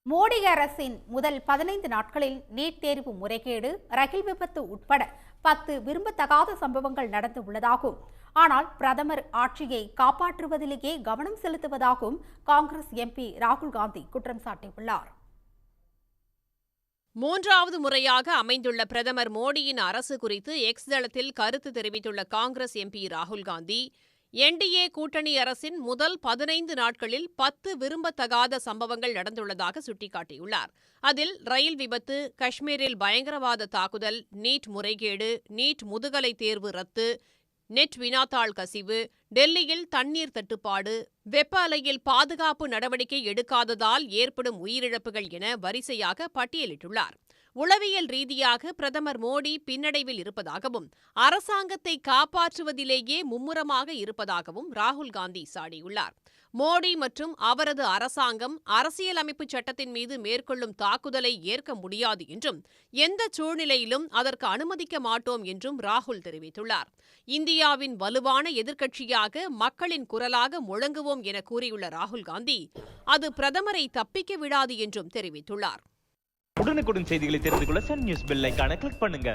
மோடி அரசின் முதல் 15 நாட்களில் நீட் தேர்வு முறைகேடு, ரயில் விபத்து உட்பட 10 விரும்பத்தகாத சம்பவங்கள் நடந்து உள்ளதாகவும், ஆனால் பிரதமர் ஆட்சியை காப்பாற்றுவதிலேயே கவனம் செலுத்துவதாகவும் காங்கிரஸ் எம்பி ராகுல் காந்தி குற்றம் சாட்டியுள்ளார். மூன்றாவது முறையாக அமைந்துள்ள பிரதமர் மோடியின் அரசு குறித்து எக்ஸ் தளத்தில் கருத்து தெரிவித்துள்ள காங்கிரஸ் எம்பி ராகுல் காந்தி, என்டிஏ கூட்டணி அரசின் முதல் 15 நாட்களில் 10 விரும்பத்தகாத சம்பவங்கள் நடந்துள்ளதாக சுட்டிக்காட்டியுள்ளார். அதில் ரயில் விபத்து, காஷ்மீரில் பயங்கரவாத தாக்குதல், நீட் முறைகேடு, நீட் முதுகலை தேர்வு ரத்து, நெட் வினாத்தாள் கசிவு, டெல்லியில் தண்ணீர் தட்டுப்பாடு, வெப்ப அலையில் பாதுகாப்பு நடவடிக்கை எடுக்காததால் ஏற்படும் உயிரிழப்புகள் என வரிசையாக பட்டியலிட்டுள்ளார். உளவியல் ரீதியாக பிரதமர் மோடி பின்னடைவில் இருப்பதாகவும், அரசாங்கத்தை காப்பாற்றுவதிலேயே மும்முரமாக இருப்பதாகவும் ராகுல் காந்தி சாடியுள்ளார். மோடி மற்றும் அவரது அரசாங்கம் அரசியலமைப்பு சட்டத்தின் மீது மேற்கொள்ளும் தாக்குதலை ஏற்க முடியாது என்றும், எந்த சூழ்நிலையிலும் அதற்கு அனுமதிக்க மாட்டோம் என்றும் ராகுல் தெரிவித்துள்ளார். இந்தியாவின் வலுவான எதிர்க்கட்சியாக மக்களின் குரலாக முழங்குவோம் என கூறியுள்ள ராகுல் காந்தி, அது பிரதமரை தப்பிக்க விடாது என்றும் தெரிவித்துள்ளார். உடனுக்குடன் செய்திகளை தெரிந்து கொள்ள சன் நியூஸ் பெல் ஐகானை கிளிக் பண்ணுங்க.